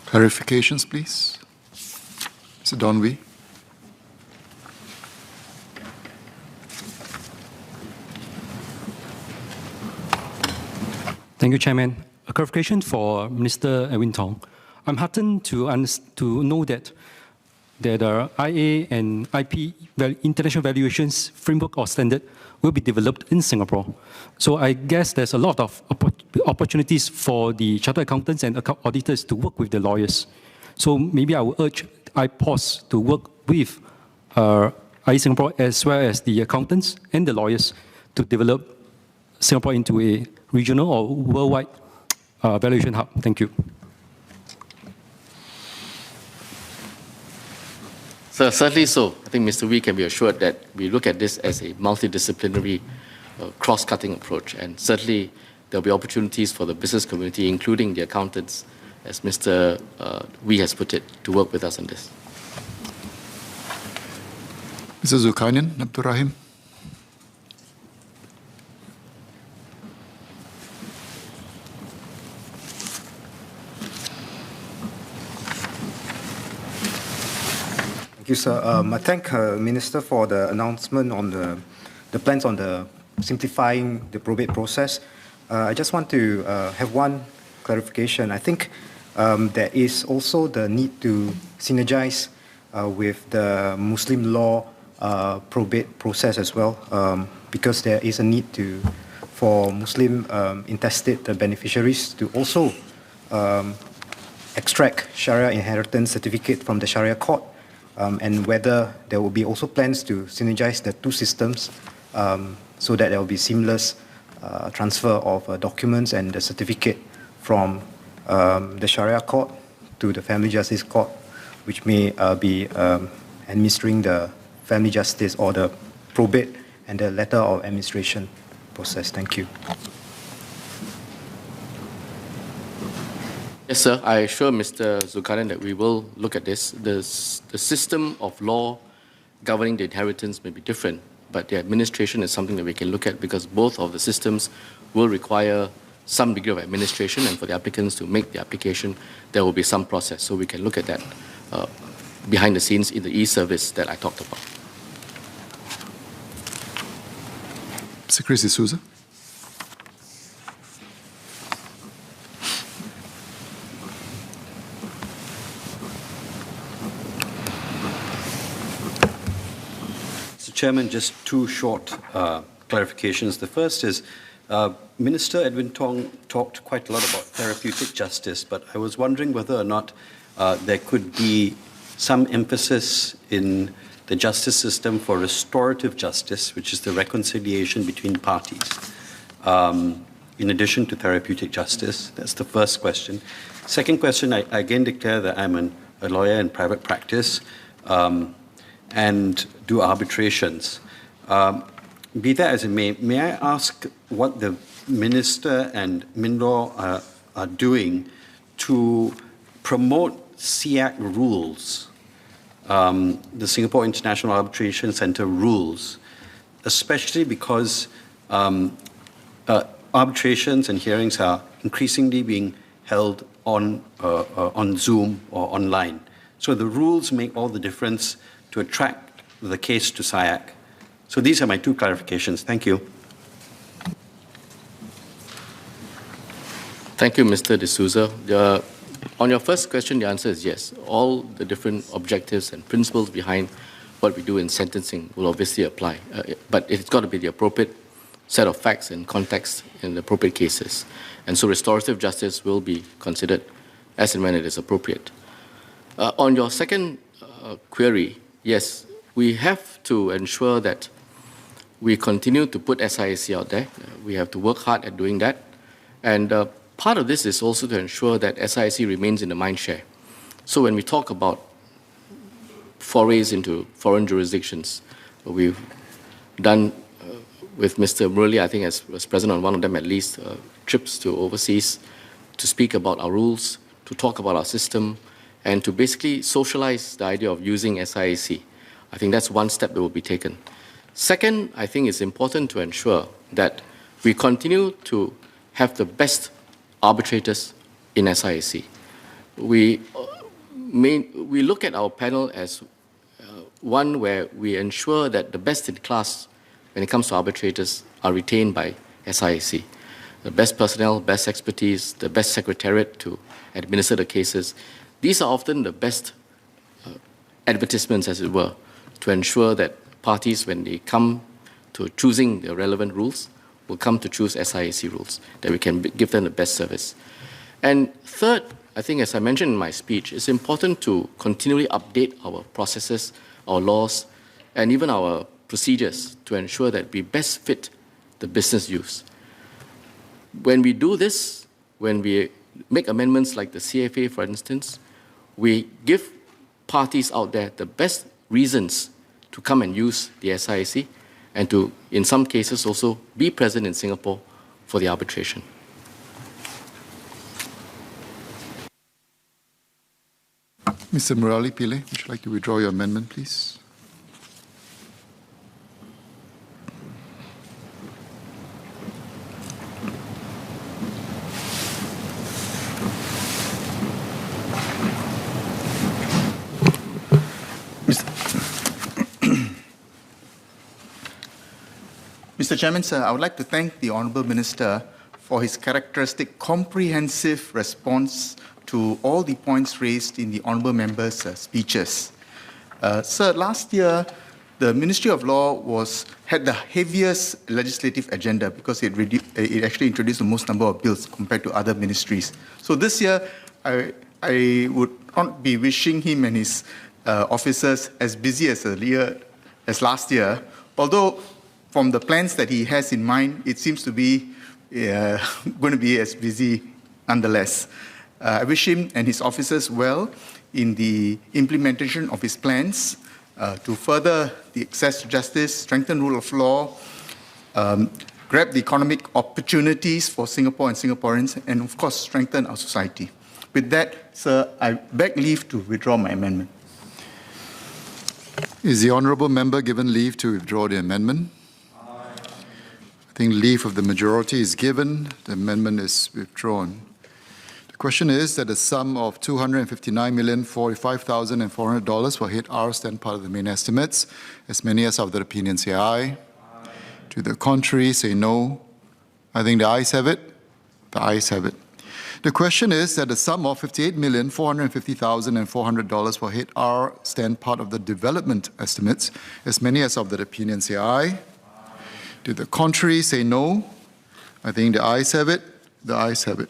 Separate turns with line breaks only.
Clarifications, please. Mr. Donwy.
Thank you, Chairman. A clarification for Minister Edwin Tong. I'm heartened to know that the IA and IP international valuations framework or standard will be developed in Singapore. So I guess there's a lot of opportunities for the chartered accountants and auditors to work with the lawyers. So maybe I will urge IPOS to work with IA Singapore as well as the accountants and the lawyers to develop Singapore into a regional or worldwide valuation hub. Thank you.
So certainly so. I think Mr. Wee can be assured that we look at this as a multidisciplinary, cross-cutting approach. And certainly there will be opportunities for the business community, including the accountants, as Mr. Wee has put it, to work with us on this.
Mr. Zulkarnain Abdul Rahim.
Thank you, sir. I thank Minister for the announcement on the plans on the simplifying the probate process. I just want to have one clarification. I think there is also the need to synergize with the Muslim law probate process as well, because there is a need for Muslim intestate beneficiaries to also extract Sharia inheritance certificate from the Sharia court. And whether there will be also plans to synergize the two systems so that there will be seamless transfer of documents and the certificate from the Sharia court to the Family Justice Court, which may be administering the family justice or the probate and the letter of administration process. Thank you.
Yes, sir. I assure Mr. Zulkarnain that we will look at this. The system of law governing the inheritance may be different, but the administration is something that we can look at because both of the systems will require some degree of administration, and for the applicants to make the application, there will be some process. So we can look at that behind the scenes in the e-service that I talked about.
Mr. Chris D'Souza.
Chairman, just two short clarifications. The first is Minister Edwin Tong talked quite a lot about therapeutic justice, but I was wondering whether or not there could be some emphasis in the justice system for restorative justice, which is the reconciliation between parties, in addition to therapeutic justice. That's the first question. Second question, I again declare that I'm a lawyer in private practice. And do arbitrations. Be that as it may I ask what the Minister and MINLAW are doing to promote SIAC rules, the Singapore International Arbitration Centre rules, especially because arbitrations and hearings are increasingly being held on Zoom or online. So the rules make all the difference to attract the case to SIAC. So these are my two clarifications. Thank you.
Thank you, Mr. D'Souza. On your first question, the answer is yes. All the different objectives and principles behind what we do in sentencing will obviously apply. But it's got to be the appropriate set of facts and context in the appropriate cases. And so restorative justice will be considered as and when it is appropriate. On your second query, yes, we have to ensure that we continue to put SIAC out there. We have to work hard at doing that. And part of this is also to ensure that SIAC remains in the mindshare. So when we talk about forays into foreign jurisdictions, we've done with Mr. Murali, I think as was present on one of them at least, trips to overseas to speak about our rules, to talk about our system, and to basically socialize the idea of using SIAC. I think that's one step that will be taken. Second, I think it's important to ensure that we continue to have the best arbitrators in SIAC. we look at our panel as one where we ensure that the best in class when it comes to arbitrators are retained by SIAC. The best personnel, best expertise, the best secretariat to administer the cases. These are often the best advertisements, as it were, to ensure that parties, when they come to choosing the relevant rules, will come to choose SIAC rules, that we can give them the best service. And third, I think, as I mentioned in my speech, it's important to continually update our processes, our laws, and even our procedures to ensure that we best fit the business use. When we do this, when we make amendments like the CFA, for instance, we give parties out there the best reasons to come and use the SIAC and to, in some cases, also be present in Singapore for the arbitration.
Mr. Murali Pillay, would you like to withdraw your amendment, please?
Mr. Chairman, sir, I would like to thank the Honourable Minister for his characteristic comprehensive response to all the points raised in the Honourable Member's speeches. Sir, last year, the Ministry of Law had the heaviest legislative agenda because it actually introduced the most number of bills compared to other ministries. So this year, I would not be wishing him and his officers as busy as last year, although from the plans that he has in mind, it seems to be going to be as busy nonetheless. I wish him and his officers well in the implementation of his plans to further the access to justice, strengthen rule of law, grab the economic opportunities for Singapore and Singaporeans, and of course, strengthen our society. With that, sir, I beg leave to withdraw my amendment.
Is the honourable member given leave to withdraw the amendment? I think leave of the majority is given. The amendment is withdrawn. The question is that the sum of $259,045,400 for hit R stand part of the main estimates. As many as of the opinion say aye. To the contrary, say no. I think the ayes have it. The ayes have it. The question is that the sum of $58,450,400 for hit R stand part of the development estimates. As many as of the opinion say aye. To the contrary, say no. I think the ayes have it. The ayes have it.